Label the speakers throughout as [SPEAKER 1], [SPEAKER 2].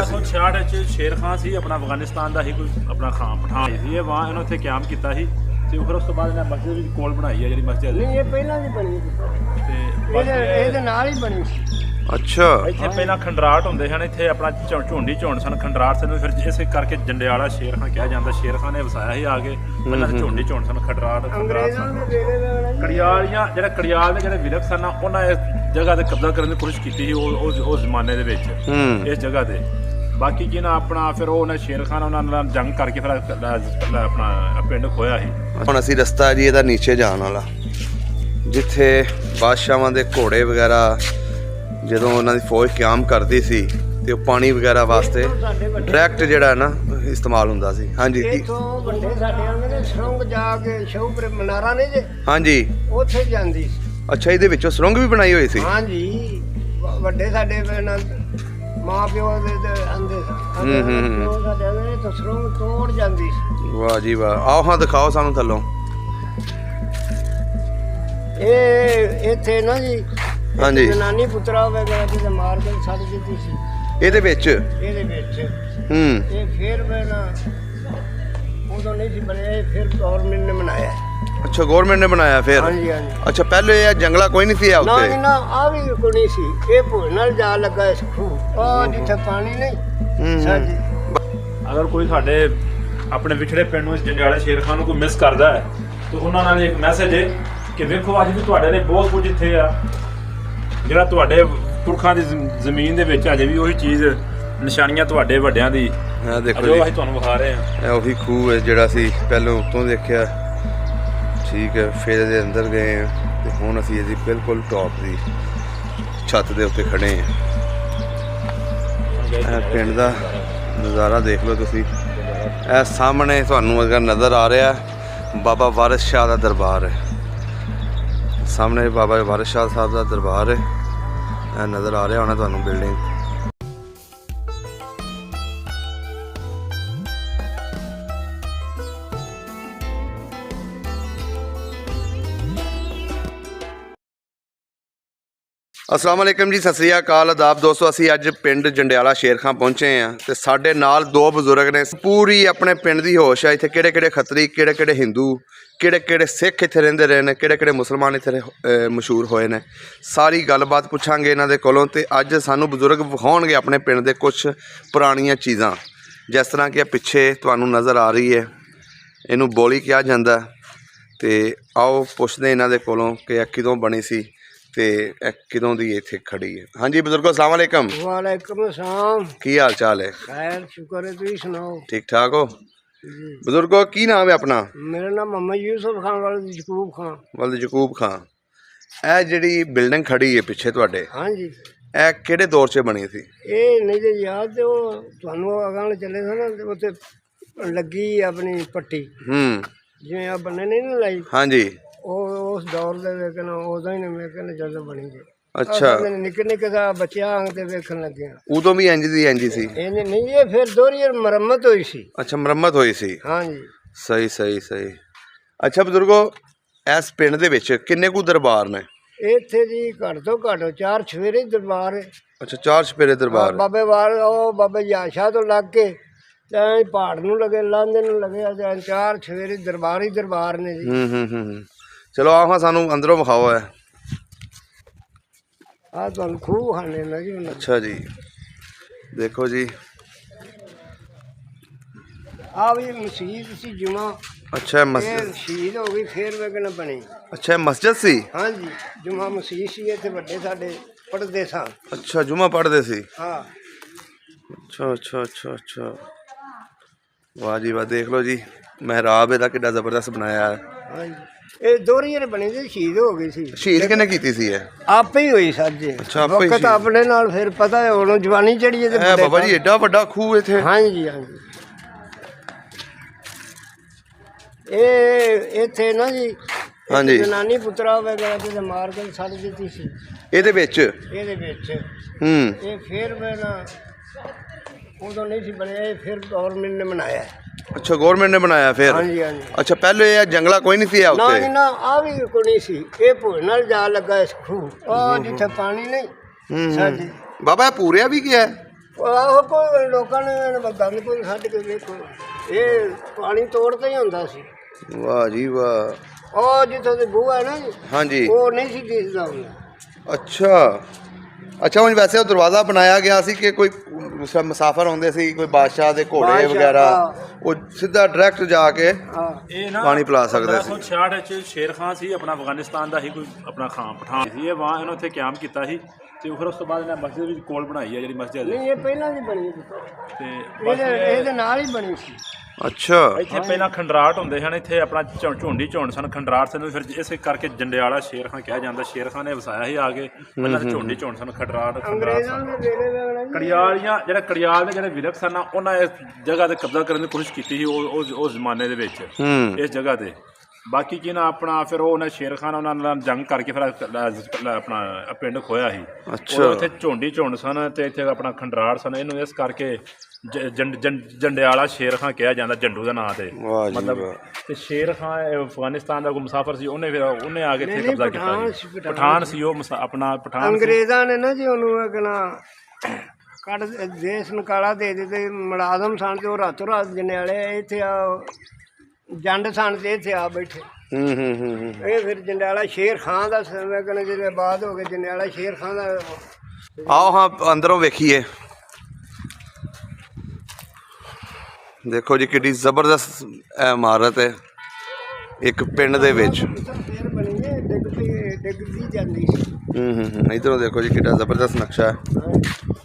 [SPEAKER 1] 1966 शेर खां सी अपना अफगानिस्तान का ही कोई अपना खां पठान सी वहाँ इन्होंने उत्थे क्याम किया सी ਤੇ ਫਿਰ ਉਸ ਤੋਂ ਬਾਅਦ ਇਹਨਾਂ ਮਸਜਿਦ ਵੀ ਕੋਲ ਬਣਾਈ ਹੈ ਜਿਹੜੀ ਮਸਜਿਦ
[SPEAKER 2] ਨਹੀਂ ਇਹ ਪਹਿਲਾਂ ਦੀ ਬਣੀ ਸੀ
[SPEAKER 1] ਤੇ
[SPEAKER 2] ਇਹਦੇ ਨਾਲ ਹੀ ਬਣੀ ਸੀ।
[SPEAKER 3] ਅੱਛਾ
[SPEAKER 1] ਇੱਥੇ ਪਹਿਲਾਂ ਖੰਡਰਾਟ ਹੁੰਦੇ ਹਨ ਇੱਥੇ ਆਪਣਾ ਝੁੰਡੀ ਝੁੰਡ ਸਨ ਖੰਡਰਾਟ ਸਨ ਫਿਰ ਇਸੇ ਕਰਕੇ ਜੰਡਿਆਲਾ ਸ਼ੇਰ ਖਾਂ ਕਿਹਾ ਜਾਂਦਾ ਸ਼ੇਰ ਖਾਂ ਨੇ ਵਸਾਇਆ ਸੀ ਆ ਕੇ ਪਹਿਲਾਂ ਝੁੰਡੀ ਝੁੰਡ ਸਨ ਖੰਡਰਾਟ ਕੜਿਆਲੀਆਂ ਜਿਹੜਾ ਕੜਿਆਲ ਦੇ ਜਿਹੜੇ ਵਿਲਕ ਸਨ ਉਹਨਾਂ ਇਸ ਜਗ੍ਹਾ ਤੇ ਕਬਜ਼ਾ ਕਰਨ ਦੀ ਕੋਸ਼ਿਸ਼ ਕੀਤੀ ਸੀ ਉਸ ਜ਼ਮਾਨੇ ਦੇ ਵਿੱਚ ਇਸ ਜਗ੍ਹਾ ਤੇ ਬਾਕੀ ਕੀ ਨਾ ਆਪਣਾ ਫਿਰ ਉਹਨੇ ਸ਼ੇਰ ਖਾਨ ਉਹਨਾਂ ਨਾਲ ਜੰਗ ਕਰਕੇ ਫਿਰ ਆਪਣਾ ਪਿੰਡ ਖੋਇਆ ਸੀ।
[SPEAKER 3] ਹੁਣ ਅਸੀਂ ਰਸਤਾ ਜੀ ਇਹਦਾ ਨੀਚੇ ਜਾਣ ਵਾਲਾ ਜਿੱਥੇ ਬਾਦਸ਼ਾਹਾਂ ਦੇ ਘੋੜੇ ਵਗੈਰਾ ਜਦੋਂ ਉਹਨਾਂ ਦੀ ਫੌਜ ਕਿਆਮ ਕਰਦੀ ਸੀ ਤੇ ਉਹ ਪਾਣੀ ਵਗੈਰਾ ਵਾਸਤੇ ਡਾਇਰੈਕਟ ਜਿਹੜਾ ਨਾ ਇਸਤੇਮਾਲ ਹੁੰਦਾ ਸੀ। ਹਾਂਜੀ
[SPEAKER 2] ਇੱਥੋਂ ਵੱਡੇ ਸਾਡੇ ਆਉਂਦੇ ਨੇ ਸੁਰੰਗ ਜਾ ਕੇ ਸ਼ੌਪਰੇ ਮਨਾਰਾ ਨੇ ਜੇ
[SPEAKER 3] ਹਾਂਜੀ
[SPEAKER 2] ਉੱਥੇ ਜਾਂਦੀ ਸੀ।
[SPEAKER 3] ਅੱਛਾ ਇਹਦੇ ਵਿੱਚੋਂ ਸੁਰੰਗ ਵੀ ਬਣਾਈ ਹੋਈ ਸੀ।
[SPEAKER 2] ਹਾਂਜੀ ਵੱਡੇ ਸਾਡੇ ਮਾਂ ਪਿਓ ਦੇ ਆਂਦੇ ਸਨ ਸਾਡੇ ਤੋਂ ਸੁਰੰਗ ਤੋੜ ਜਾਂਦੀ ਸੀ।
[SPEAKER 3] ਵਾਹ ਜੀ ਵਾਹ ਆਓ ਹਾਂ ਦਿਖਾਓ ਸਾਨੂੰ ਥੱਲੋਂ।
[SPEAKER 2] ਇਹ ਇੱਥੇ ਨਾ ਜੀ
[SPEAKER 3] ਹਾਂਜੀ
[SPEAKER 2] ਨਾਨੀ ਪੁੱਤਰਾ ਵਗੈਰਾ ਤੇ ਮਾਰ ਕੇ ਛੱਡ ਦਿੱਤੀ ਸੀ
[SPEAKER 3] ਇਹਦੇ ਵਿੱਚ
[SPEAKER 2] ਇਹ ਫਿਰ ਮੈਂ ਨਾ ਉਦੋਂ ਨਹੀਂ ਸੀ ਬਣਿਆ ਇਹ ਫਿਰ ਗਵਰਨਮੈਂਟ ਨੇ ਬਣਾਇਆ।
[SPEAKER 3] ਅੱਛਾ ਗਵਰਨਮੈਂਟ ਨੇ ਬਣਾਇਆ ਫਿਰ।
[SPEAKER 2] ਹਾਂਜੀ ਹਾਂਜੀ
[SPEAKER 3] ਅੱਛਾ ਪਹਿਲੇ ਇਹ ਜੰਗਲਾ ਕੋਈ ਨਹੀਂ ਸੀ ਆ
[SPEAKER 2] ਨਾ
[SPEAKER 3] ਉੱਤੇ
[SPEAKER 2] ਨਾ ਆ ਵੀ ਕੋਈ ਨਹੀਂ ਸੀ ਇਹ ਭੋਜ ਨਾਲ ਜਾ ਲੱਗਾ ਇਸ ਖੂਹ ਆ ਜਿੱਥੇ ਪਾਣੀ ਨਹੀਂ ਸਾਡੀ।
[SPEAKER 1] ਅਗਰ ਕੋਈ ਸਾਡੇ ਆਪਣੇ ਵਿਛੜੇ ਪਿੰਡ ਨੂੰ ਇਸ ਜੰਡਿਆਲੇ ਸ਼ੇਰ ਖਾਨ ਨੂੰ ਕੋਈ ਮਿਸ ਕਰਦਾ ਹੈ ਤਾਂ ਉਹਨਾਂ ਨਾਲ ਇੱਕ ਮੈਸੇਜ ਹੈ ਕਿ ਵੇਖੋ ਅੱਜ ਵੀ ਤੁਹਾਡੇ ਲਈ ਬਹੁਤ ਕੁਝ ਇੱਥੇ ਆ ਜਿਹੜਾ ਤੁਹਾਡੇ ਪੁਰਖਾਂ ਦੀ ਜ਼ਮੀਨ ਦੇ ਵਿੱਚ ਅਜੇ ਵੀ ਉਹੀ ਚੀਜ਼ ਨਿਸ਼ਾਨੀਆਂ ਤੁਹਾਡੇ ਵੱਡਿਆਂ ਦੀ
[SPEAKER 3] ਆ ਦੇਖੋ
[SPEAKER 1] ਜੋ
[SPEAKER 3] ਜੀ
[SPEAKER 1] ਅਸੀਂ ਤੁਹਾਨੂੰ ਵਿਖਾ ਰਹੇ ਹਾਂ।
[SPEAKER 3] ਇਹ ਉਹੀ ਖੂਹ ਹੈ ਜਿਹੜਾ ਅਸੀਂ ਪਹਿਲਾਂ ਉੱਤੋਂ ਦੇਖਿਆ ਠੀਕ ਹੈ ਫਿਰ ਇਹਦੇ ਅੰਦਰ ਗਏ ਹਾਂ ਤੇ ਹੁਣ ਅਸੀਂ ਇਹਦੀ ਬਿਲਕੁਲ ਟੌਪ ਦੀ ਛੱਤ ਦੇ ਉੱਤੇ ਖੜੇ ਹਾਂ। ਇਹ ਪਿੰਡ ਦਾ ਨਜ਼ਾਰਾ ਦੇਖ ਲਓ ਤੁਸੀਂ। ਇਹ ਸਾਹਮਣੇ ਤੁਹਾਨੂੰ ਅਗਰ ਨਜ਼ਰ ਆ ਰਿਹਾ ਬਾਬਾ ਵਾਰਿਸ ਸ਼ਾਹ ਦਾ ਦਰਬਾਰ ਹੈ। ਸਾਹਮਣੇ ਬਾਬਾ ਵਾਰਿਸ ਸ਼ਾਹ ਸਾਹਿਬ ਦਾ ਦਰਬਾਰ ਹੈ ਇਹ ਨਜ਼ਰ ਆ ਰਿਹਾ ਹੋਣਾ ਤੁਹਾਨੂੰ ਬਿਲਡਿੰਗ। अस्सलाम वालेकुम जी, सत श्री अकाल, आदाब दोस्तों। असी अज पिंड जंडियाला शेर खां पहुंचे हैं तो साडे नाल दो बजुर्ग ने पूरी अपने पिंड की होश है। इत्थे किहड़े किहड़े खतरी किहड़े किहड़े हिंदू किहड़े किहड़े सिख इत्थे रहिंदे रहे ने किहड़े किहड़े मुसलमान इत्थे मशहूर होए ने सारी गलबात पुछांगे इन्हां दे कोलों। ते अज सानू बजुर्ग विखाउणगे अपने पिंड दे कुछ पुरानियां चीज़ां जिस तरह कि पिछे तुहानू नज़र आ रही है इहनूं बोली कहा जांदा। ते आओ पुछदे इन्हां दे कोलों कि किदों बनी सी ते किदों दी इत्थे खड़ी है। हाँ जी बुजुर्गो अस्सलाम वालेकुम।
[SPEAKER 2] वालेकुम अस्सलाम।
[SPEAKER 3] की हाल चाल है?
[SPEAKER 2] खैर शुक्र है, तुम सुनाओ?
[SPEAKER 3] ठीक ठाक हो बुजुर्गो? की नाम है अपना?
[SPEAKER 2] मेरा नाम मोहम्मद यूसुफ खान वाले जकूब खान।
[SPEAKER 3] वाले जकूब खान। ए जिहड़ी बिल्डिंग खड़ी है पिछे तुहाडे
[SPEAKER 2] हाँ जी
[SPEAKER 3] ए किहड़े दौर च बनी थी?
[SPEAKER 2] ये नहीं तो याद तो तुहानू अगां चले थे ना उत्थे लगी अपनी पट्टी जिवें आ बने नहीं ना लाई।
[SPEAKER 3] हाँ जी
[SPEAKER 2] उस दौर दे वेखना उदों ही मैं कहना जल्द बनी जी।
[SPEAKER 3] अच्छा
[SPEAKER 2] निक्के निक्के दा बच्चा आंग ते वेखन लगे
[SPEAKER 3] उदों भी इंज दी इंज सी?
[SPEAKER 2] नहीं ये फिर दोहरी मरम्मत हुई सी।
[SPEAKER 3] अच्छा मरम्मत हुई सी।
[SPEAKER 2] हाँ जी
[SPEAKER 3] सही सही सही। अच्छा बुजुर्गो इस पिंड दे विच किन्ने कु दरबार ने?
[SPEAKER 2] इत्थे जी घट तो घट 4 छफेरे दरबार है।
[SPEAKER 3] अच्छा 4 छफेरे दरबार।
[SPEAKER 2] बाबे वाल बाबे याशाह तो लग के पहाड़ नूं लगे लांदे नूं लगे 4 छफेरे दरबार ही दरबार ने जी।
[SPEAKER 3] चलो आओ हाँ सानू अंदरों विखाओ है।
[SPEAKER 2] आ तुहानू खूह खाने ना जी।
[SPEAKER 3] अच्छा जी देखो जी
[SPEAKER 2] आ भी मस्जिद सी जुमा।
[SPEAKER 3] अच्छा मस्जिद
[SPEAKER 2] शहीद हो गई फिर वेखना बनी।
[SPEAKER 3] अच्छा मस्जिद सी? हाँ
[SPEAKER 2] जी जुमा मस्जिद सी इत्थे वड्डे साडे पढ़दे सन।
[SPEAKER 3] अच्छा जुमा पढ़दे सी।
[SPEAKER 2] हाँ
[SPEAKER 3] अच्छा अच्छा अच्छा अच्छा वाह जी वाह देख लो जी महराब इहदा किड्डा जबरदस्त बनाया है।
[SPEAKER 2] हाँ जी ये दोहरी बनी थी शहीद हो गई सी।
[SPEAKER 3] शहीद किहने कीती सी?
[SPEAKER 2] आप ही हुई सर जी।
[SPEAKER 3] अच्छा आप ही?
[SPEAKER 2] अपने नाल फिर पता है हुण जवानी चढ़ी है
[SPEAKER 3] ए बाबा जी एडा वड्डा खूह इत्थे?
[SPEAKER 2] हाँ जी हाँ जी ये इत्थे ना जी
[SPEAKER 3] हाँ जी
[SPEAKER 2] नानी पुत्रा वगैरह ते मार के छड्ड दित्ती सी
[SPEAKER 3] ਇਹਦੇ ਵਿੱਚ
[SPEAKER 2] ये फिर मैं ना उदों नहीं सी बनया ये फिर गवर्नमेंट ने बनाया।
[SPEAKER 3] अच्छा गवर्नमेंट ने बनाया फिर?
[SPEAKER 2] हाँ जी हाँ जी।
[SPEAKER 3] अच्छा पहले ये जंगला कोई नहीं था
[SPEAKER 2] ना
[SPEAKER 3] उत्ते?
[SPEAKER 2] ना आ भी कोई नहीं सी ये भोज नाल जा लगा इस खूह आ जिथे पानी नहीं।
[SPEAKER 3] बाबा पूरिया भी क्या है?
[SPEAKER 2] ਆਹੋ ਕੋਈ ਲੋਕਾਂ ਨੇ ਗੰਦ ਕੋਈ ਛੱਡ ਕੇ ਵੇਖੋ, ਇਹ ਪਾਣੀ ਤੋੜਦਾ ਹੀ ਹੁੰਦਾ ਸੀ।
[SPEAKER 3] ਵਾਹ ਜੀ ਵਾਹ।
[SPEAKER 2] ਉਹ ਜਿੱਥੋਂ ਦੀ ਬੂਹਾ ਹੈ ਨਾ ਜੀ,
[SPEAKER 3] ਹਾਂਜੀ।
[SPEAKER 2] ਉਹ ਨਹੀਂ ਸੀ ਦਿਸਦਾ ਹੁੰਦਾ।
[SPEAKER 3] ਅੱਛਾ ਅੱਛਾ, ਹੁਣ ਵੈਸੇ ਉਹ ਦਰਵਾਜ਼ਾ ਬਣਾਇਆ ਗਿਆ ਸੀ ਕਿ ਕੋਈ ਮੁਸਾਫਰ ਆਉਂਦੇ ਸੀ, ਕੋਈ ਬਾਦਸ਼ਾਹ ਦੇ ਘੋੜੇ
[SPEAKER 2] ਬਾਦਸ਼ਾਹ,
[SPEAKER 3] ਵਗੈਰਾ,
[SPEAKER 2] ਹਾਂ।
[SPEAKER 3] ਉਹ ਸਿੱਧਾ ਡਾਇਰੈਕਟ ਜਾ ਕੇ
[SPEAKER 2] ਹਾਂ
[SPEAKER 1] ਇਹ ਨਾ
[SPEAKER 3] ਪਾਣੀ ਪਿਲਾ ਸਕਦੇ ਸੀ।
[SPEAKER 1] 1566 ਵਿੱਚ ਸ਼ੇਰ ਖਾਨ ਸੀ ਆਪਣਾ ਅਫਗਾਨਿਸਤਾਨ ਦਾ ਹੀ ਕੋਈ ਆਪਣਾ ਖਾਨ ਪਠਾਨ ਸੀ। ਇਹ ਵਾਂ ਇਹਨੂੰ ਇੱਥੇ ਕਿਆਮ ਕੀਤਾ ਸੀ ਤੇ ਫਿਰ ਉਸ ਤੋਂ ਬਾਅਦ ਇਹਨਾਂ ਮਸਜਿਦ ਵੀ ਕੋਲ ਬਣਾਈ ਹੈ ਜਿਹੜੀ ਮਸਜਿਦ
[SPEAKER 2] ਨਹੀਂ, ਇਹ ਪਹਿਲਾਂ ਦੀ ਬਣੀ ਸੀ।
[SPEAKER 1] ਤੇ
[SPEAKER 2] ਇਹਦੇ ਨਾਲ ਹੀ ਬਣੀ ਸੀ।
[SPEAKER 3] ਅੱਛਾ
[SPEAKER 1] ਇੱਥੇ ਪਹਿਲਾਂ ਖੰਡਰਾਟ ਹੁੰਦੇ ਹਨ, ਇੱਥੇ ਆਪਣਾ ਝੁੰਡੀ ਝੁੰਡ ਸਨ ਖੰਡਰਾਟ ਸਨ। ਫਿਰ ਇਸੇ ਕਰਕੇ ਜੰਡਿਆਲਾ ਸ਼ੇਰ ਖਾਨ ਕਿਹਾ ਜਾਂਦਾ। ਸ਼ੇਰ ਖਾਨ ਨੇ ਵਸਾਇਆ ਸੀ ਆ ਕੇ, ਪਹਿਲਾਂ ਤਾਂ ਝੁੰਡੀ ਝੁੰਡ ਸਨ, ਖੰਡਰਾਟ
[SPEAKER 2] ਅੰਗਰੇਜ਼ਾਂ ਦੇ ਵੇਲੇ ਵੇਲੇ ਜੀ
[SPEAKER 1] ਕੜਿਆਲੀਆਂ, ਜਿਹੜੇ ਕੜਿਆਲ ਦੇ ਜਿਹੜੇ ਵਿਰਕ ਸਨ ਉਹਨਾਂ ਇਸ ਜਗ੍ਹਾ ਤੇ ਕਬਜ਼ਾ ਕਰਨ ਦੀ ਕੋਸ਼ਿਸ਼ ਕੀਤੀ ਸੀ ਉਸ ਜ਼ਮਾਨੇ ਦੇ ਵਿੱਚ ਇਸ ਜਗ੍ਹਾ ਤੇ। ਬਾਕੀ ਕੀ ਨਾ ਆਪਣਾ ਫਿਰ ਉਹਨੇ ਸ਼ੇਰ ਖਾਨ ਉਹਨਾਂ ਨਾਲ ਜੰਗ ਕਰਕੇ ਫਿਰ ਆਪਣਾ ਪਿੰਡ ਖੋਇਆ ਸੀ।
[SPEAKER 3] ਅੱਛਾ।
[SPEAKER 1] ਉੱਥੇ ਝੁੰਡੀ ਝੁੰਡ ਸਨ ਤੇ ਇੱਥੇ ਆਪਣਾ ਖੰਡਰਾਟ ਸਨ। ਇਹਨੂੰ ਇਸ ਕਰਕੇ ਜੰਡਿਆਲਾ ਸ਼ੇਰ ਖਾਨ ਕਿਹਾ ਜਾਂਦਾ, ਜੰਡੂ ਦਾ ਨਾਂ ਤੇ
[SPEAKER 3] ਵਾਹ ਜੀ
[SPEAKER 1] ਮਤਲਬ।
[SPEAKER 3] ਵਾਹ।
[SPEAKER 1] ਤੇ ਸ਼ੇਰ ਖਾਨ ਅਫਗਾਨਿਸਤਾਨ ਦਾ ਕੋਈ ਮੁਸਾਫਰ ਸੀ, ਉਹਨੇ ਆ ਕੇ ਇੱਥੇ
[SPEAKER 2] ਨਹੀਂ,
[SPEAKER 1] ਕਬਜ਼ਾ
[SPEAKER 2] ਪਠਾਨ
[SPEAKER 1] ਕੀਤਾ
[SPEAKER 2] ਸੀ,
[SPEAKER 1] ਸੀ। ਪਠਾਨ ਸੀ ਉਹ ਆਪਣਾ ਪਠਾਨ ਸੀ।
[SPEAKER 2] ਅੰਗਰੇਜ਼ਾਂ ਨੇ ਨਾ ਜੀ ਉਹਨੂੰ ਕਹਿਣਾ ਕੱਢ ਦੇਸ਼ ਨਿਕਾਲਾ ਦੇ ਦਿੱਤੇ। ਮੁਲਾਜ਼ਮ ਸਨ ਤੇ ਉਹ ਰਾਤੋਂ ਰਾਤ ਜੰਡਿਆਲੇ ਇੱਥੇ ਆ ਜੰਡ ਸਨ ਤੇ ਇੱਥੇ ਆ ਬੈਠੇ। ਇਹ ਫਿਰ ਜੰਡਿਆਲਾ ਸ਼ੇਰ ਖਾਨ ਦਾ ਮੈਂ ਕਹਿੰਦਾ ਜਿਹੜੇ ਬਾਅਦ ਹੋ ਗਏ ਜੰਡਿਆਲਾ ਸ਼ੇਰ ਖਾਨ ਦਾ।
[SPEAKER 3] ਆਓ ਹਾਂ ਅੰਦਰੋਂ ਵੇਖੀਏ। ਦੇਖੋ ਜੀ ਕਿੰਨੀ ਜ਼ਬਰਦਸਤ ਇਹ ਇਮਾਰਤ ਹੈ ਇੱਕ ਪਿੰਡ ਦੇ ਵਿੱਚ।
[SPEAKER 2] ਫੇਰ ਬਣੀ ਹੈ, ਡਿੱਗ ਵੀ ਜਾਂਦੀ ਸੀ।
[SPEAKER 3] ਇਧਰੋਂ ਦੇਖੋ ਜੀ ਕਿੰਨਾ ਜ਼ਬਰਦਸਤ ਨਕਸ਼ਾ ਹੈ।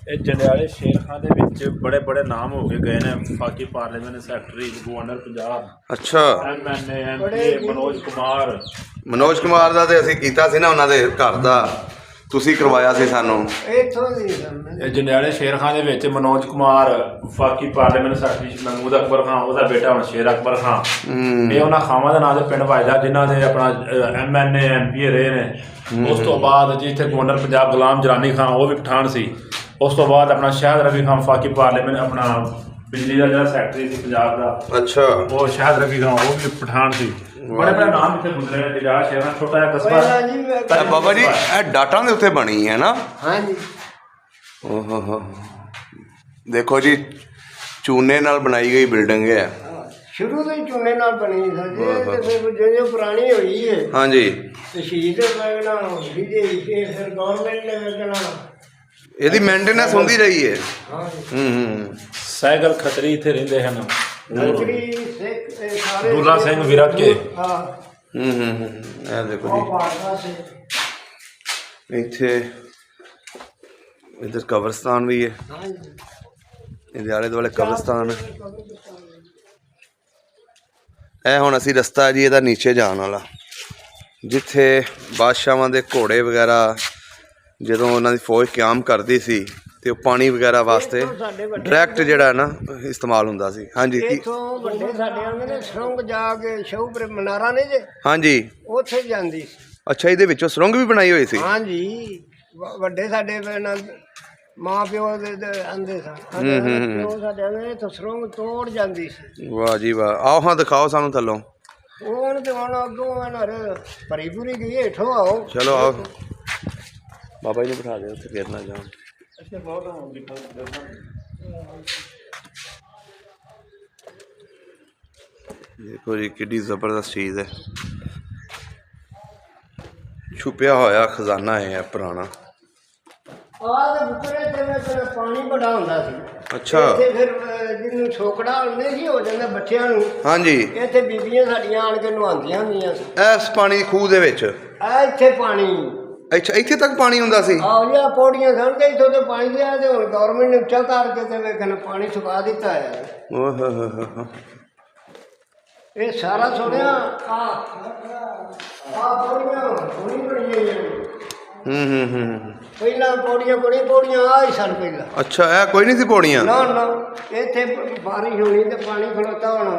[SPEAKER 1] ਇਹ ਜੰਡਿਆਲੇ ਸ਼ੇਰ ਖਾਨ ਦੇ ਵਿੱਚ ਬੜੇ ਬੜੇ ਨਾਮ ਹੋ ਕੇ ਗਏ ਨੇ। ਫਾਕੀ ਪਾਰਲੀਮੈਂਟ ਸੈਕਟਰੀ, ਗਵਰਨਰ ਪੰਜਾਬ,
[SPEAKER 3] ਅੱਛਾ।
[SPEAKER 1] MNA MP ਮਨੋਜ ਕੁਮਾਰ
[SPEAKER 3] ਦਾ ਤੇ ਅਸੀਂ ਕੀਤਾ ਸੀ ਨਾ ਉਹਨਾਂ ਦੇ ਘਰ ਦਾ, ਤੁਸੀਂ ਕਰਵਾਇਆ ਸੀ ਸਾਨੂੰ।
[SPEAKER 2] ਇੱਥੋਂ ਦੀ ਸਨ।
[SPEAKER 1] ਇਹ ਜੰਡਿਆਲੇ ਸ਼ੇਰ ਖਾਨ ਦੇ ਵਿੱਚ ਮਨੋਜ ਕੁਮਾਰ, ਫਾਕੀ ਪਾਰਲੀਮੈਂਟ ਸੈਕਟਰੀ ਮਹਿਮੂਦ ਅਕਬਰ ਖਾਨ, ਉਹਦਾ ਬੇਟਾ ਹੁਣ ਸ਼ੇਰ ਅਕਬਰ ਖਾਨ। ਇਹ ਉਹਨਾਂ ਖਾਵਾਂ ਦੇ ਨਾਂ ਦੇ ਪਿੰਡ ਵੱਜਦਾ ਜਿਨ੍ਹਾਂ ਦੇ ਆਪਣਾ MNA MP ਰਹੇ ਨੇ। ਉਸ ਤੋਂ ਬਾਅਦ ਜਿੱਥੇ ਗਵਰਨਰ ਪੰਜਾਬ ਗੁਲਾਮ ਜਰਾਨੀ ਖਾਨ, ਉਹ ਵੀ ਪਠਾਨ ਸੀ। ਉਸ ਤੋਂ ਬਾਅਦ ਆਪਣਾ ਸ਼ਾਹਿਦ ਰਫੀ ਖਾਨ ਫਾਕੀ ਪਾਰਲੀਮੈਂਟ ਆਪਣਾ ਬਿਜਲੀ ਦਾ ਜਿਹੜਾ ਸੈਕਟਰੀ ਸੀ ਪੰਜਾਬ ਦਾ,
[SPEAKER 3] ਅੱਛਾ,
[SPEAKER 1] ਉਹ ਸ਼ਾਹਿਦ ਰਫੀ ਖਾਨ ਉਹ ਵੀ ਪਠਾਨ ਸੀ। ਬੜੇ ਬੜੇ ਨਾਮ ਇੱਥੇ ਗੁਜ਼ਰੇ ਨੇ। ਜੰਡਿਆਲਾ ਸ਼ੇਰ ਖਾਨ ਛੋਟਾ ਜਿਹਾ
[SPEAKER 2] ਪਹਿਲਾਂ
[SPEAKER 1] ਕਸਬਾ।
[SPEAKER 2] ਜੀ ਮੈਂ
[SPEAKER 3] ਇਹ ਬਾਬਾ ਜੀ ਇਹ ਡਾਟਾਂ ਦੇ ਉੱਤੇ ਬਣੀ ਹੈ ਨਾ?
[SPEAKER 2] ਹਾਂਜੀ।
[SPEAKER 3] ਓਹ ਹੋ ਦੇਖੋ ਜੀ ਚੂਨੇ ਨਾਲ ਬਣਾਈ ਗਈ ਬਿਲਡਿੰਗ ਹੈ।
[SPEAKER 2] ਸ਼ੁਰੂ ਤੋਂ ਹੀ ਚੂਨੇ ਨਾਲ ਬਣੀ ਸੀ ਤੇ ਫਿਰ ਜਿਉਂ ਪੁਰਾਣੀ ਹੋਈ ਹੈ
[SPEAKER 3] ਹਾਂਜੀ।
[SPEAKER 2] ਤੇ ਸ਼ਹੀਦ ਲੱਗਣਾ ਹੋਈ ਜੇ ਫਿਰ ਗਵਰਨਮੈਂਟ ਨੇ ਲੱਗਣਾ
[SPEAKER 3] ਇਹਦੀ ਮੇਨਟੇਨੈਂਸ ਹੁੰਦੀ ਰਹੀ ਹੈ।
[SPEAKER 2] ਹਾਂ।
[SPEAKER 1] ਸੈਗਲ ਖੱਤਰੀ ਇੱਥੇ ਰਹਿੰਦੇ ਹਨ।
[SPEAKER 2] ਖੱਤਰੀ ਸਿੱਖ ਸਾਰੇ
[SPEAKER 1] ਦੁੱਲਾ ਸਿੰਘ ਵਿਰਕ ਕੇ।
[SPEAKER 2] ਹਾਂ।
[SPEAKER 3] ਇਹ ਦੇਖੋ
[SPEAKER 2] ਉਹ ਭਾਰਤਾ ਸੇ
[SPEAKER 3] ਜੀ ਇੱਥੇ ਇਧਰ ਕਬਰਸਤਾਨ ਵੀ ਹੈ।
[SPEAKER 2] ਹਾਂਜੀ।
[SPEAKER 3] ਇਹਦੇ ਆਲੇ ਦੁਆਲੇ ਕਬਰਸਤਾਨ ਹੈ। ਇਹ ਹੁਣ ਅਸੀਂ ਰਸਤਾ ਜੀ ਇਹਦਾ ਨੀਚੇ ਜਾਣ ਵਾਲਾ, ਜਿੱਥੇ ਬਾਦਸ਼ਾਹਾਂ ਦੇ ਘੋੜੇ ਵਗੈਰਾ ਜਦੋਂ ਉਹਨਾਂ ਦੀ ਫੌਜ ਕਿਆਮ ਕਰਦੀ ਸੀ ਤੇ ਉਹ ਪਾਣੀ ਵਗੈਰਾ ਵਾਸਤੇ ਡਾਇਰੈਕਟ ਜਿਹੜਾ ਹੈ ਨਾ ਇਸਤੇਮਾਲ ਹੁੰਦਾ ਸੀ। ਹਾਂਜੀ ਕੀ?
[SPEAKER 2] ਇੱਥੋਂ ਵੱਡੇ ਸਾਡੇ ਆਉਂਦੇ ਨੇ ਸੁਰੰਗ ਜਾ ਕੇ ਸ਼ਹੂਪੁਰ ਮਨਾਰਾ ਨੇ ਜੇ,
[SPEAKER 3] ਹਾਂਜੀ
[SPEAKER 2] ਉੱਥੇ ਜਾਂਦੀ ਸੀ।
[SPEAKER 3] ਅੱਛਾ, ਇਹਦੇ ਵਿੱਚੋਂ ਸੁਰੰਗ ਵੀ ਬਣਾਈ ਹੋਈ ਸੀ?
[SPEAKER 2] ਹਾਂਜੀ। ਵੱਡੇ ਸਾਡੇ ਮਾਂ ਪਿਓ ਦੇ ਆਂਦੇ ਸਨ। ਪਿਓ ਸਾਡੇ ਆਂਦੇ ਇੱਥੋਂ ਸੁਰੰਗ ਤੋੜ ਜਾਂਦੀ ਸੀ।
[SPEAKER 3] ਵਾਹ ਜੀ ਵਾਹ। ਆਓ ਹਾਂ ਦਿਖਾਓ ਸਾਨੂੰ ਥੱਲੋਂ।
[SPEAKER 2] ਹੁਣ ਤੇ ਹੁਣ ਅੱਗੋਂ ਭਰੀ ਪੂਰੀ ਗਈ ਹੇਠੋਂ ਆਓ।
[SPEAKER 3] ਚਲੋ ਆਓ ਬਾਬਾ ਜੀ ਨੂੰ ਬਿਠਾ ਦਿਓ ਉੱਥੇ, ਫੇਰ ਨਾ ਜਾਣ। ਦੇਖੋ ਜੀ ਕਿੱਡੀ ਜ਼ਬਰਦਸਤ ਚੀਜ਼ ਹੈ। ਛੁਪਿਆ ਹੋਇਆ ਖਜ਼ਾਨਾ ਹੈ ਪੁਰਾਣਾ।
[SPEAKER 2] ਆਹ ਤੇ ਬੁੱਕਰੇ ਤੇ ਮੈਂ ਪਾਣੀ ਬੜਾ ਹੁੰਦਾ ਸੀ।
[SPEAKER 3] ਅੱਛਾ।
[SPEAKER 2] ਇੱਥੇ ਫਿਰ ਜਿਹਨੂੰ ਛੋਕੜਾ ਹੁੰਦੇ ਸੀ ਹੋ ਜਾਂਦਾ ਬੱਚਿਆਂ ਨੂੰ।
[SPEAKER 3] ਹਾਂਜੀ।
[SPEAKER 2] ਇੱਥੇ ਬੀਬੀਆਂ ਸਾਡੀਆਂ ਆਣ ਕੇ ਨਹਾਉਂਦੀਆਂ ਹੁੰਦੀਆਂ ਸੀ
[SPEAKER 3] ਇਸ ਪਾਣੀ ਦੀ ਖੂਹ ਦੇ ਵਿੱਚ।
[SPEAKER 2] ਆ ਇੱਥੇ ਪਾਣੀ।
[SPEAKER 3] ਅੱਛਾ, ਇੱਥੇ ਤੱਕ ਪਾਣੀ ਹੁੰਦਾ ਸੀ?
[SPEAKER 2] ਆਹ ਲਿਆ ਪੌੜੀਆਂ ਸਨ ਤੇ ਇੱਥੋਂ ਤੇ ਪਾਣੀ ਲਿਆ ਤੇ ਹੁਣ ਗਵਰਨਮੈਂਟ ਨੇ ਉੱਚਾ ਕਰਕੇ ਤੇ ਵੇਖਣ ਪਾਣੀ ਸੁਕਾ ਦਿੱਤਾ ਹੈ।
[SPEAKER 3] ਓਹ ਹੋ।
[SPEAKER 2] ਇਹ ਸਾਰਾ ਸੁਣਿਆ ਆ ਪੌੜੀਆਂ ਹੁਣੀ ਬਣੀਆਂ ਹੋਈਆਂ। ਪਹਿਲਾਂ ਪੌੜੀਆਂ ਆ ਹੀ ਸਨ ਪਹਿਲਾਂ।
[SPEAKER 3] ਅੱਛਾ, ਇਹ ਕੋਈ ਨਹੀਂ ਸੀ ਪੌੜੀਆਂ?
[SPEAKER 2] ਨਾ ਨਾ, ਇੱਥੇ ਬਾਰਿਸ਼ ਹੋਣੀ ਤੇ ਪਾਣੀ ਖਲੋਤਾ ਹੋਣਾ।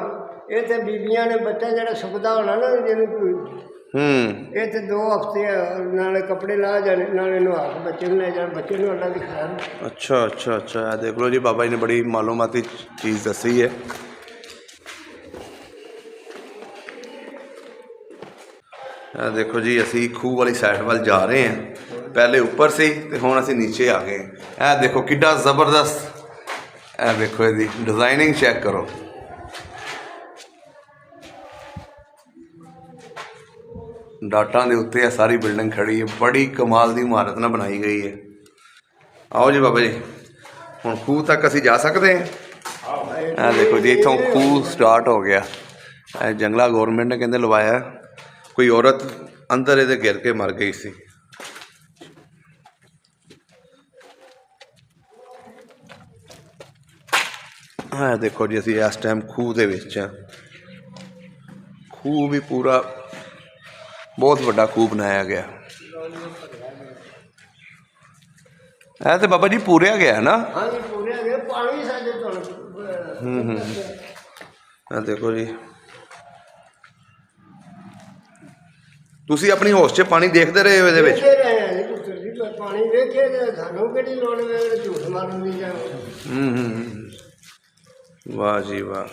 [SPEAKER 2] ਇੱਥੇ ਬੀਬੀਆਂ ਨੇ ਬੱਚਾ ਜਿਹੜਾ ਸੁੱਕਦਾ ਹੋਣਾ ਨਾ ਜਿਹਨੂੰ ਕੋਈ ਇੱਥੇ 2 ਹਫ਼ਤੇ ਨਾਲੇ ਕੱਪੜੇ ਲਾ ਜਾਣੇ ਨਾਲੇ ਨਹਾ ਕੇ ਬੱਚੇ ਨੂੰ ਲੈ ਜਾਣ, ਬੱਚੇ ਨੂੰ ਅੱਲਾ ਦੀ ਖੈਰ।
[SPEAKER 3] ਅੱਛਾ ਅੱਛਾ ਅੱਛਾ, ਇਹ ਦੇਖ ਲਓ ਜੀ ਬਾਬਾ ਜੀ ਨੇ ਬੜੀ ਮਾਲੂਮਾਤੀ ਚੀਜ਼ ਦੱਸੀ ਹੈ। ਇਹ ਦੇਖੋ ਜੀ ਅਸੀਂ ਖੂਹ ਵਾਲੀ ਸਾਈਡ ਵੱਲ ਜਾ ਰਹੇ ਹਾਂ। ਪਹਿਲੇ ਉੱਪਰ ਸੀ ਤੇ ਹੁਣ ਅਸੀਂ ਨੀਚੇ ਆ ਗਏ। ਇਹ ਦੇਖੋ ਕਿੱਡਾ ਜ਼ਬਰਦਸਤ ਇਹ ਵੇਖੋ ਇਹਦੀ ਡਿਜ਼ਾਈਨਿੰਗ ਚੈੱਕ ਕਰੋ। ਡਾਟਾਂ ਦੇ ਉੱਤੇ ਇਹ ਸਾਰੀ ਬਿਲਡਿੰਗ ਖੜੀ ਹੈ, ਬੜੀ ਕਮਾਲ ਦੀ ਇਮਾਰਤ ਨਾਲ ਬਣਾਈ ਗਈ ਹੈ। ਆਓ ਜੀ ਬਾਬਾ ਜੀ, ਹੁਣ ਖੂਹ ਤੱਕ ਅਸੀਂ ਜਾ ਸਕਦੇ ਹਾਂ। ਇਹ ਦੇਖੋ ਜੀ, ਇੱਥੋਂ ਖੂਹ ਸਟਾਰਟ ਹੋ ਗਿਆ। ਇਹ ਜੰਗਲਾ ਗੌਰਮੈਂਟ ਨੇ ਕਹਿੰਦੇ ਲਵਾਇਆ। ਕੋਈ ਔਰਤ ਅੰਦਰ ਇਹਦੇ ਗਿਰ ਕੇ ਮਰ ਗਈ ਸੀ। ਹਾਂ ਦੇਖੋ ਜੀ, ਅਸੀਂ ਇਸ ਟਾਈਮ ਖੂਹ ਦੇ ਵਿੱਚ ਹਾਂ। ਖੂਹ ਵੀ ਪੂਰਾ ਬਹੁਤ ਵੱਡਾ ਖੂਹ ਬਣਾਇਆ ਗਿਆ। ਇਹ ਤੇ ਬਾਬਾ ਜੀ ਪੂਰਿਆ ਗਿਆ ਨਾ।
[SPEAKER 2] ਹਾਂਜੀ ਪੂਰੇ ਹੈਗੇ, ਪਾਣੀ ਸਾਡੇ ਤੋਂ
[SPEAKER 3] ਇਹ ਦੇਖੋ ਜੀ, ਤੁਸੀਂ ਆਪਣੀ ਹੋਸ਼ 'ਚ ਪਾਣੀ ਦੇਖਦੇ ਰਹੇ ਹੋ ਇਹਦੇ ਵਿੱਚ?
[SPEAKER 2] ਦੇਖਦੇ ਰਹੇ ਆ ਜੀ ਪੁੱਤਰ ਜੀ, ਪਾਣੀ ਵੇਖੇ ਤੇ ਸਾਨੂੰ ਕਿਹੜੀ ਲੋੜ ਹੈ ਝੂਠ ਮਾਰਨ ਦੀ ਜਾਂ
[SPEAKER 3] ਵਾਹ ਜੀ ਵਾਹ।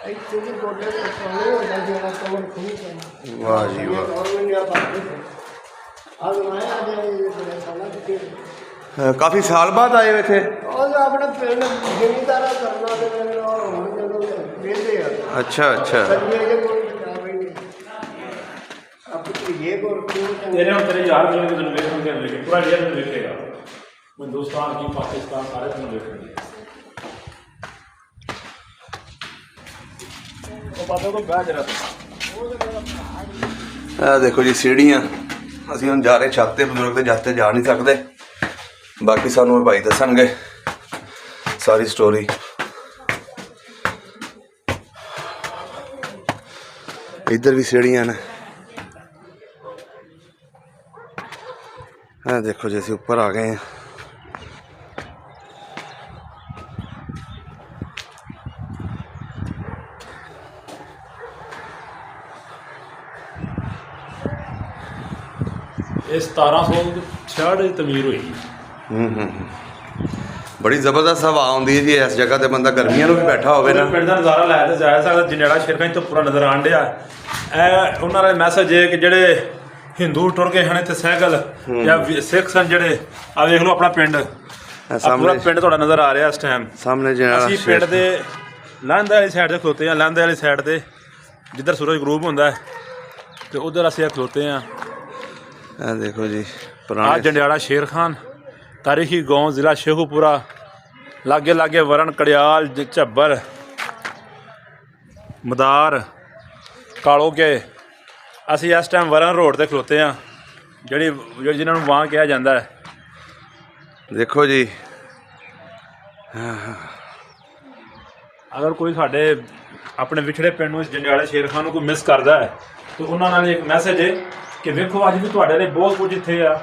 [SPEAKER 2] ਇੱਥੇ ਵੀ ਗੋਡੇ ਤੇ ਪਾਣੀ ਹੁੰਦਾ ਜਿਹੜਾ ਕਮਰ ਖੂਹ ਤੇ
[SPEAKER 3] ਵਾਹ ਜੀ ਵਾਹ।
[SPEAKER 2] ਗਵਰਨਮੈਂਟ ਆ ਪਾਣੀ ਆ ਬਣਾਇਆ ਜੇ ਬੜੇ ਸਾਲਾਂ ਤੋਂ।
[SPEAKER 3] ਕਾਫੀ ਸਾਲ ਬਾਅਦ ਆਏ ਹੋ ਇੱਥੇ?
[SPEAKER 2] ਉਹ ਆਪਣੇ ਪਿੰਡ ਜ਼ਿਮੀਦਾਰਾ ਕਰਨਾ ਤੇ ਮੇਰੇ ਹੁਣ ਜਦੋਂ ਵੇਖਦੇ ਆ।
[SPEAKER 3] ਅੱਛਾ ਅੱਛਾ।
[SPEAKER 2] ਇਹ ਕੋਲ ਜਾ ਬਈ ਆਪਣੀ ਇਹ ਕੋਲ
[SPEAKER 1] ਤੇਰੇ ਹੁਣ ਤੇਰੇ ਯਾਰ ਮਿਲਣਗੇ, ਤੈਨੂੰ ਵੇਖਣ ਕੇ ਮਿਲਣਗੇ, ਪੂਰਾ ਇੰਡੀਆ ਤੈਨੂੰ ਵੇਖੇਗਾ। ਹਿੰਦੁਸਤਾਨ ਕੀ ਪਾਕਿਸਤਾਨ ਸਾਰੇ ਤੈਨੂੰ ਵੇਖਣਗੇ। ਉਹ ਪਾਸੇ ਤੋਂ ਬਹਿ ਜਰਾ।
[SPEAKER 3] ਇਹ ਦੇਖੋ ਜੀ ਸੀੜੀਆਂ। ਅਸੀਂ ਹੁਣ ਜਾ ਰਹੇ ਛੱਤ ਤੇ, ਬਜ਼ੁਰਗ ਦੇ ਛੱਤ ਤੇ ਜਾ ਨਹੀਂ ਸਕਦੇ। ਬਾਕੀ ਸਾਨੂੰ ਇਹ ਭਾਈ ਦੱਸਣਗੇ ਸਾਰੀ ਸਟੋਰੀ। ਇੱਧਰ ਵੀ ਸੀੜੀਆਂ ਨੇ। ਇਹ ਦੇਖੋ ਜੀ, ਅਸੀਂ ਉੱਪਰ ਆ ਗਏ ਹਾਂ।
[SPEAKER 1] ਇਹ 1766 ਦੀ ਤਮੀਰ ਹੋਈ।
[SPEAKER 3] ਬੜੀ ਜ਼ਬਰਦਸਤ ਹਵਾ ਆਉਂਦੀ ਹੈ ਜੀ ਇਸ ਜਗ੍ਹਾ ਤੇ। ਬੰਦਾ ਗਰਮੀਆਂ ਨੂੰ ਵੀ ਬੈਠਾ ਹੋਵੇ ਨਾ,
[SPEAKER 1] ਪਿੰਡ ਦਾ ਨਜ਼ਾਰਾ ਲੈ ਤੇ ਜਾ ਸਕਦਾ। ਜੰਡਿਆਲਾ ਸ਼ੇਰਖਾਂ ਤੋਂ ਪੂਰਾ ਨਜ਼ਰ ਆਉਣ ਡਿਆ। ਇਹ ਉਹਨਾਂ ਦਾ ਮੈਸੇਜ ਹੈ ਕਿ ਜਿਹੜੇ ਹਿੰਦੂ ਟੁਰ ਗਏ ਹਨ ਇੱਥੇ ਸਾਈਕਲ ਜਾਂ ਸਿੱਖ ਸਨ ਜਿਹੜੇ, ਆ ਵੇਖ ਲਓ ਆਪਣਾ ਪਿੰਡ, ਪੂਰਾ ਪਿੰਡ ਤੁਹਾਡਾ ਨਜ਼ਰ ਆ ਰਿਹਾ ਇਸ ਟਾਈਮ
[SPEAKER 3] ਸਾਹਮਣੇ।
[SPEAKER 1] ਅਸੀਂ ਪਿੰਡ ਦੇ ਲਹਿੰਦੇ ਵਾਲੀ ਸਾਈਡ ਤੇ ਖਲੋਤੇ ਹਾਂ। ਲਹਿੰਦੇ ਵਾਲੀ ਸਾਈਡ ਤੇ ਜਿੱਧਰ ਸੂਰਜ ਗਰੂਬ ਹੁੰਦਾ ਹੈ ਤੇ ਉਧਰ ਅਸੀਂ ਖਲੋਤੇ ਹਾਂ।
[SPEAKER 3] ਇਹ ਦੇਖੋ ਜੀ
[SPEAKER 1] ਆ
[SPEAKER 3] ਪੁਰਾਣਾ
[SPEAKER 1] ਜੰਡਿਆਲਾ ਸ਼ੇਰ ਖਾਨ ਤਾਰੀਖੀ ਗਾਉਂ, ਜ਼ਿਲ੍ਹਾ ਸ਼ੇਖੂਪੁਰਾ। ਲਾਗੇ ਲਾਗੇ ਵਰਨ, ਕੜਿਆਲ, ਝੱਬਰ, ਮਦਾਰ, ਕਾਲੋਕੇ। ਅਸੀਂ ਇਸ ਟਾਈਮ ਵਰਨ ਰੋਡ ਤੇ ਖਲੋਤੇ ਹਾਂ, ਜਿਹੜੀ ਜਿਹਨਾਂ ਨੂੰ ਵਾਂ ਕਿਹਾ ਜਾਂਦਾ ਹੈ।
[SPEAKER 3] ਦੇਖੋ ਜੀ।
[SPEAKER 1] ਅਗਰ ਕੋਈ ਸਾਡੇ ਆਪਣੇ ਵਿਛੜੇ ਪਿੰਡ ਨੂੰ ਜੰਡਿਆਲੇ ਸ਼ੇਰ ਖਾਨ ਨੂੰ ਕੋਈ ਮਿਸ ਕਰਦਾ ਹੈ ਤਾਂ ਉਹਨਾਂ ਨਾਲ ਇੱਕ ਮੈਸੇਜ ਹੈ ਕਿ ਵੇਖੋ ਅੱਜ ਵੀ ਤੁਹਾਡੇ ਲਈ ਬਹੁਤ ਕੁਝ ਇੱਥੇ ਆ,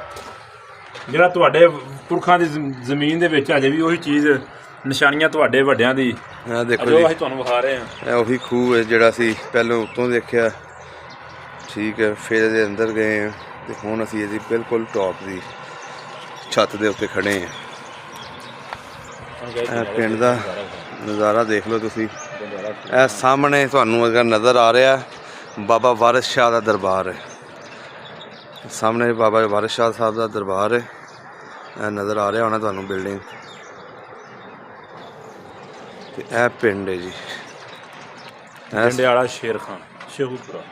[SPEAKER 1] ਜਿਹੜਾ ਤੁਹਾਡੇ ਪੁਰਖਾਂ ਦੀ ਜ਼ਮੀਨ ਦੇ ਵਿੱਚ ਅਜੇ ਵੀ ਉਹੀ ਚੀਜ਼, ਨਿਸ਼ਾਨੀਆਂ ਤੁਹਾਡੇ ਵੱਡਿਆਂ ਦੀ
[SPEAKER 3] ਇਹ ਦੇਖੋ
[SPEAKER 1] ਜੋ
[SPEAKER 3] ਜੀ,
[SPEAKER 1] ਅਸੀਂ ਤੁਹਾਨੂੰ ਵਿਖਾ ਰਹੇ ਹਾਂ।
[SPEAKER 3] ਇਹ ਉਹੀ ਖੂਹ ਹੈ ਜਿਹੜਾ ਅਸੀਂ ਪਹਿਲਾਂ ਉੱਤੋਂ ਦੇਖਿਆ। ਠੀਕ ਹੈ, ਫਿਰ ਇਹਦੇ ਅੰਦਰ ਗਏ ਹਾਂ ਤੇ ਹੁਣ ਅਸੀਂ ਇਹਦੀ ਬਿਲਕੁਲ ਟੌਪ ਦੀ ਛੱਤ ਦੇ ਉੱਤੇ ਖੜੇ ਹਾਂ। ਇਹ ਪਿੰਡ ਦਾ ਨਜ਼ਾਰਾ ਦੇਖ ਲਓ ਤੁਸੀਂ। ਇਹ ਸਾਹਮਣੇ ਤੁਹਾਨੂੰ ਅਗਰ ਨਜ਼ਰ ਆ ਰਿਹਾ, ਬਾਬਾ ਵਾਰਿਸ ਸ਼ਾਹ ਦਾ ਦਰਬਾਰ ਹੈ। ਸਾਹਮਣੇ ਬਾਬਾ ਵਾਰਿਸ ਸ਼ਾਹ ਸਾਹਿਬ ਦਾ ਦਰਬਾਰ ਹੈ। ਇਹ ਨਜ਼ਰ ਆ ਰਿਹਾ ਹੋਣਾ ਤੁਹਾਨੂੰ ਬਿਲਡਿੰਗ। ਤੇ ਇਹ ਪਿੰਡ ਹੈ ਜੀ
[SPEAKER 1] ਜੰਡਿਆਲਾ ਸ਼ੇਰ ਖਾਨ, ਸ਼ੇਖੂਪੁਰਾ।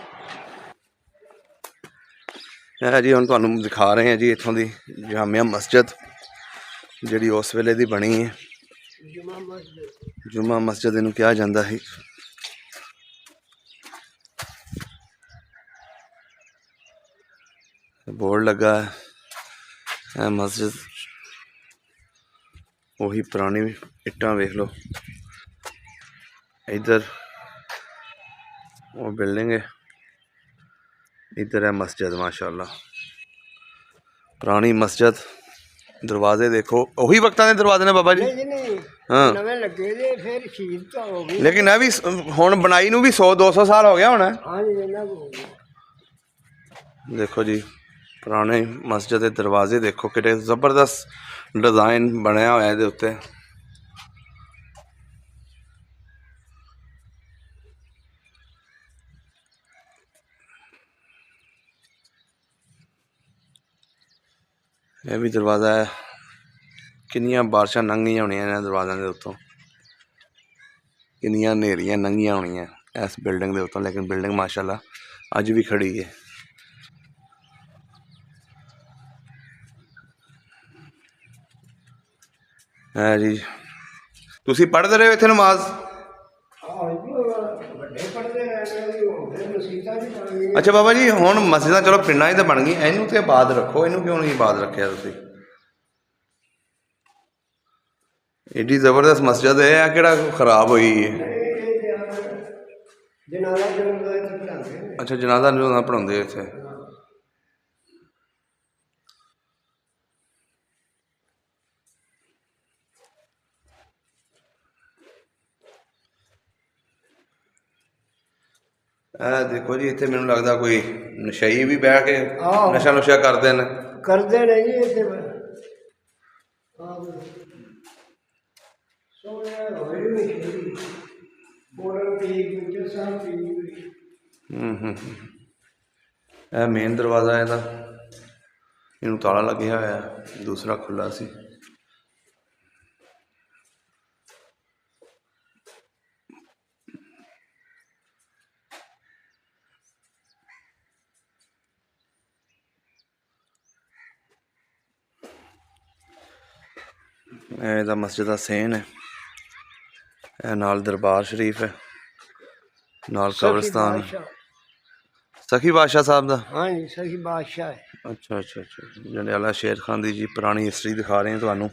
[SPEAKER 3] ਇਹ ਜੀ ਹੁਣ ਤੁਹਾਨੂੰ ਦਿਖਾ ਰਹੇ ਹਾਂ ਜੀ ਇੱਥੋਂ ਦੀ ਜਾਮਿਆ ਮਸਜਿਦ, ਜਿਹੜੀ ਉਸ ਵੇਲੇ ਦੀ ਬਣੀ ਹੈ। ਜੁਮਾ ਮਸਜਿਦ ਇਹਨੂੰ ਕਿਹਾ ਜਾਂਦਾ ਹੈ। ਬੋਰਡ ਲੱਗਾ ਹੈ। ਇਹ ਮਸਜਿਦ ਉਹੀ ਪੁਰਾਣੀ ਇੱਟਾਂ ਵੇਖ ਲਓ। ਇੱਧਰ ਉਹ ਬਿਲਡਿੰਗ ਹੈ, ਇੱਧਰ ਹੈ ਮਸਜਿਦ। ਮਾਸ਼ਾਅੱਲਾ ਪੁਰਾਣੀ ਮਸਜਿਦ। ਦਰਵਾਜ਼ੇ ਦੇਖੋ, ਉਹੀ ਵਕਤਾਂ ਦੇ ਦਰਵਾਜ਼ੇ ਨੇ ਬਾਬਾ ਜੀ।
[SPEAKER 2] ਨਹੀਂ ਜੀ ਨਹੀਂ,
[SPEAKER 3] ਹਾਂ
[SPEAKER 2] ਨਵੇਂ ਲੱਗੇ ਜੇ, ਫਿਰ ਸ਼ਹੀਦ ਤਾਂ ਹੋ ਗਈ।
[SPEAKER 3] ਲੇਕਿਨ ਇਹ ਵੀ ਹੁਣ ਬਣਾਈ ਨੂੰ ਵੀ 100-200 ਸਾਲ ਹੋ ਗਿਆ ਹੋਣਾ।
[SPEAKER 2] ਹਾਂਜੀ ਇਹਨਾਂ ਕੋ ਹੋ ਗਿਆ।
[SPEAKER 3] ਦੇਖੋ ਜੀ ਪੁਰਾਣੇ ਮਸਜਿਦ ਦੇ ਦਰਵਾਜ਼ੇ ਦੇਖੋ, ਕਿਹੜੇ ਜ਼ਬਰਦਸਤ ਡਿਜ਼ਾਈਨ ਬਣਿਆ ਹੋਇਆ ਇਹਦੇ ਉੱਤੇ। ਇਹ ਵੀ ਦਰਵਾਜ਼ਾ ਹੈ। ਕਿੰਨੀਆਂ ਬਾਰਿਸ਼ਾਂ ਲੰਘੀਆਂ ਹੋਣੀਆਂ ਇਹਨਾਂ ਦਰਵਾਜ਼ਿਆਂ ਦੇ ਉੱਤੋਂ, ਕਿੰਨੀਆਂ ਹਨੇਰੀਆਂ ਲੰਘੀਆਂ ਹੋਣੀਆਂ ਇਸ ਬਿਲਡਿੰਗ ਦੇ ਉੱਤੋਂ, ਲੇਕਿਨ ਬਿਲਡਿੰਗ ਮਾਸ਼ਾਅੱਲਾ ਅੱਜ ਵੀ ਖੜੀ ਹੈ। ਹੈ ਜੀ, ਤੁਸੀਂ ਪੜ੍ਹਦੇ ਰਹੇ ਹੋ ਇੱਥੇ ਨਮਾਜ਼?
[SPEAKER 2] ਵੱਡੇ ਪੜਦੇ ਰਹੇ ਹੋਵੇ ਮਸੀਤਾਂ ਵੀ ਬਣ ਗਈਆਂ।
[SPEAKER 3] ਅੱਛਾ ਬਾਬਾ ਜੀ, ਹੁਣ ਮਸਜਿਦਾਂ ਚਲੋ ਪਿੰਡਾਂ 'ਚ ਤਾਂ ਬਣ ਗਈਆਂ, ਇਹਨੂੰ ਤੇ ਆਬਾਦ ਰੱਖੋ, ਇਹਨੂੰ ਕਿਉਂ ਨਹੀਂ ਆਬਾਦ ਰੱਖਿਆ ਤੁਸੀਂ? ਏਡੀ ਜ਼ਬਰਦਸਤ ਮਸਜਿਦ ਹੈ, ਇਹ ਕਿਹੜਾ ਖਰਾਬ ਹੋਈ ਹੈ?
[SPEAKER 2] ਜਨਾਲਾ ਜਨਾਲਾ ਇੱਥੇ ਪੜਾਉਂਦੇ ਨੇ।
[SPEAKER 3] ਅੱਛਾ, ਜਨਾਜ਼ਾ ਨੂੰ ਪੜ੍ਹਾਉਂਦੇ ਇੱਥੇ। ਇਹ ਦੇਖੋ ਜੀ, ਇੱਥੇ ਮੈਨੂੰ ਲੱਗਦਾ ਕੋਈ ਨਸ਼ਈ ਵੀ ਬਹਿ ਕੇ
[SPEAKER 2] ਆਹੋ।
[SPEAKER 3] ਨਸ਼ਾ ਨੁਸ਼ਾ ਕਰਦੇ ਨੇ।
[SPEAKER 2] ਕਰਦੇ ਨੇ ਜੀ ਇੱਥੇ। ਸੋਹਣਾ ਹੋਏ ਨਹੀਂ ਬੋਲਣ ਦੀ ਗੁੱਜਰ ਸਾਹਿਬ ਦੀ।
[SPEAKER 3] ਇਹ ਮੇਨ ਦਰਵਾਜ਼ਾ ਇਹਦਾ, ਇਹਨੂੰ ਤਾਲਾ ਲੱਗਿਆ ਹੋਇਆ, ਦੂਸਰਾ ਖੁੱਲ੍ਹਾ ਸੀ। ਇਹ ਦਾ ਮਸਜਿਦ ਹਸੈਨ ਹੈ, ਇਹ ਨਾਲ ਦਰਬਾਰ ਸ਼ਰੀਫ ਹੈ, ਨਾਲ ਕਬਰਸਤਾਨ। ਸਖੀ ਬਾਦਸ਼ਾਹ ਸਾਹਿਬ ਦਾ?
[SPEAKER 2] ਹਾਂਜੀ, ਸਹੀ ਬਾਦਸ਼ਾਹ ਹੈ।
[SPEAKER 3] ਅੱਛਾ ਅੱਛਾ ਅੱਛਾ, ਜੰਡਿਆਲਾ ਸ਼ੇਰ ਖਾਨ ਦੀ ਜੀ ਪੁਰਾਣੀ ਹਿਸਟਰੀ ਦਿਖਾ ਰਹੇ ਹਾਂ ਤੁਹਾਨੂੰ।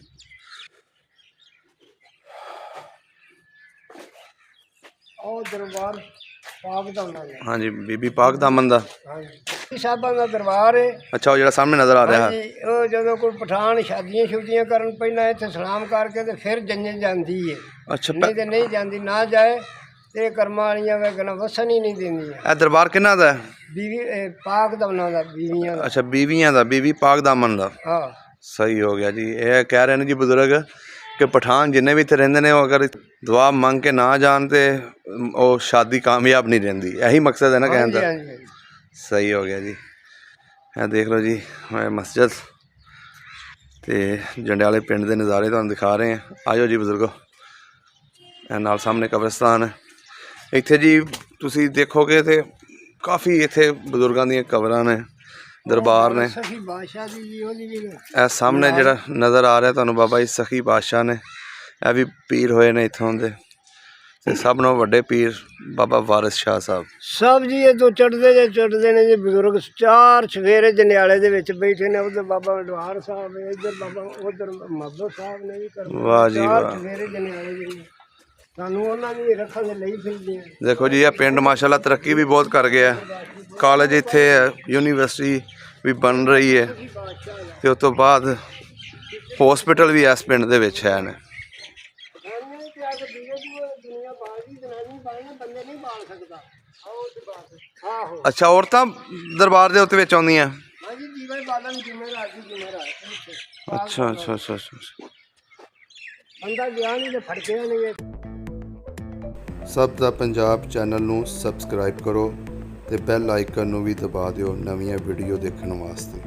[SPEAKER 2] ਉਹ ਦਰਬਾਰ ਪਾਕ ਦਾ ਹੁੰਦਾ ਹੈ।
[SPEAKER 3] ਹਾਂਜੀ, ਬੀਬੀ ਪਾਕ ਦਾਮਨ ਦਾ।
[SPEAKER 2] ਹਾਂਜੀ, ਸਾਹਿਬਾਂ ਦਾ ਦਰਬਾਰ ਹੈ।
[SPEAKER 3] ਅੱਛਾ, ਉਹ ਜਿਹੜਾ ਸਾਹਮਣੇ ਨਜ਼ਰ ਆ ਰਿਹਾ ਹੈ।
[SPEAKER 2] ਹਾਂਜੀ, ਉਹ ਜਦੋਂ ਕੋਈ ਪਠਾਨ ਸ਼ਾਦੀਆਂ ਸ਼ੁਦੀਆਂ ਕਰਨ ਪਹਿਲਾਂ ਇੱਥੇ ਸਲਾਮ ਕਰਕੇ ਤੇ ਫਿਰ ਜੰਨੇ ਜਾਂਦੀ ਹੈ।
[SPEAKER 3] ਅੱਛਾ,
[SPEAKER 2] ਨਹੀਂ ਤੇ ਨਹੀਂ ਜਾਂਦੀ, ਨਾ ਜਾਏ ਤੇ ਕਰਮਾਂ ਵਾਲੀਆਂ ਵੇਖਣਾ ਵਸਣ ਹੀ ਨਹੀਂ ਦਿੰਦੀਆਂ।
[SPEAKER 3] ਇਹ ਦਰਬਾਰ ਕਿਹਨਾਂ ਦਾ ਹੈ?
[SPEAKER 2] ਬੀਵੀ ਪਾਕ ਦਾ ਉਹਨਾਂ ਦਾ, ਬੀਵੀਆਂ ਦਾ।
[SPEAKER 3] ਅੱਛਾ, ਬੀਵੀਆਂ ਦਾ, ਬੀਬੀ ਪਾਕ ਦਾਮਨ ਦਾ।
[SPEAKER 2] ਹਾਂ,
[SPEAKER 3] ਸਹੀ ਹੋ ਗਿਆ ਜੀ। ਇਹ ਕਹਿ ਰਹੇ ਨੇ ਜੀ ਬਜ਼ੁਰਗ ਕਿ ਪਠਾਨ ਜਿੰਨੇ ਵੀ ਇੱਥੇ ਰਹਿੰਦੇ ਨੇ, ਉਹ ਅਗਰ ਦੁਆ ਮੰਗ ਕੇ ਨਾ ਜਾਣ ਤੇ ਉਹ ਸ਼ਾਦੀ ਕਾਮਯਾਬ ਨਹੀਂ ਰਹਿੰਦੀ। ਇਹੀ ਮਕਸਦ ਹੈ ਨਾ ਕਹਿਣ ਦਾ?
[SPEAKER 2] ਹਾਂਜੀ, ਹਾਂਜੀ।
[SPEAKER 3] ਸਹੀ ਹੋ ਗਿਆ ਜੀ। ਇਹ ਦੇਖ ਲਓ ਜੀ, ਮਸਜਿਦ ਤੇ ਜੰਡਿਆਲੇ ਪਿੰਡ ਦੇ ਨਜ਼ਾਰੇ ਤੁਹਾਨੂੰ ਦਿਖਾ ਰਹੇ ਹਾਂ। ਆਜੋ ਜੀ ਬਜ਼ੁਰਗੋ। ਇਹ ਨਾਲ ਸਾਹਮਣੇ ਕਬਰਸਤਾਨ ਹੈ। ਇੱਥੇ ਜੀ ਤੁਸੀਂ ਦੇਖੋਗੇ ਤੇ ਕਾਫੀ ਇੱਥੇ ਬਜ਼ੁਰਗਾਂ ਦੀਆਂ ਕਬਰਾਂ ਨੇ, ਦਰਬਾਰ ਨੇ।
[SPEAKER 2] ਸਖੀ ਬਾਦਸ਼ਾਹ ਦੀ ਜੀ ਉਹਦੀ ਵੀ।
[SPEAKER 3] ਇਹ ਸਾਹਮਣੇ ਜਿਹੜਾ ਨਜ਼ਰ ਆ ਰਿਹਾ ਤੁਹਾਨੂੰ ਬਾਬਾ ਜੀ ਸਖੀ ਬਾਦਸ਼ਾਹ ਨੇ, ਇਹ ਵੀ ਪੀਰ ਹੋਏ ਨੇ ਇੱਥੋਂ ਦੇ, ਤੇ ਸਭ ਨਾਲੋਂ ਵੱਡੇ ਪੀਰ ਬਾਬਾ ਵਾਰਿਸ ਸ਼ਾਹ ਸਾਹਿਬ।
[SPEAKER 2] ਸਭ ਜੀ ਇਹ ਤੋਂ ਚੜ੍ਹਦੇ ਨੇ ਜੀ ਬਜ਼ੁਰਗ। ਚਾਰ ਸਵੇਰੇ ਜੰਡਿਆਲੇ ਦੇ ਵਿੱਚ ਬੈਠੇ ਨੇ। ਉਧਰ ਬਾਬਾ ਡਵਾਰ ਸਾਹਿਬ ਹੈ, ਇੱਧਰ ਬਾਬਾ, ਉਧਰ ਮੱਦੋ ਸਾਹਿਬ ਨੇ ਵੀ ਕਰਨਾ।
[SPEAKER 3] ਵਾਹ ਜੀ ਵਾਹ।
[SPEAKER 2] ਚਾਰ ਸਵੇਰੇ ਜੰਡਿਆਲੇ ਦੇ ਨੇ। ਸਾਨੂੰ ਉਹਨਾਂ ਦੀ ਰੱਖਣ ਦੇ ਲਈ ਫਿਰਦੇ ਆ।
[SPEAKER 3] ਦੇਖੋ ਜੀ, ਇਹ ਪਿੰਡ ਮਾਸ਼ਾਅੱਲਾ ਤਰੱਕੀ ਵੀ ਬਹੁਤ ਕਰ ਗਿਆ। ਕਾਲਜ ਇੱਥੇ ਹੈ, ਯੂਨੀਵਰਸਿਟੀ ਵੀ ਬਣ ਰਹੀ ਹੈ, ਤੇ ਉਸ ਤੋਂ ਬਾਅਦ ਹੌਸਪੀਟਲ ਵੀ ਇਸ ਪਿੰਡ ਦੇ ਵਿੱਚ ਹੈ ਨੇ। ਅੱਛਾ, ਔਰਤਾਂ ਦਰਬਾਰ ਦੇ ਉੱਤੇ ਵਿੱਚ ਆਉਂਦੀਆਂ? ਅੱਛਾ ਅੱਛਾ ਅੱਛਾ ਅੱਛਾ।
[SPEAKER 2] ਬੰਦਾ ਗਿਆ ਨਹੀਂ ਤੇ ਫੜਕੇ ਨਹੀਂ।
[SPEAKER 3] ਸਭ ਦਾ ਪੰਜਾਬ ਚੈਨਲ ਨੂੰ ਸਬਸਕ੍ਰਾਈਬ ਕਰੋ ਤੇ ਬੈਲ ਆਈਕਨ ਨੂੰ ਵੀ ਦਬਾ ਦਿਓ ਨਵੀਆਂ ਵੀਡੀਓ ਦੇਖਣ ਵਾਸਤੇ।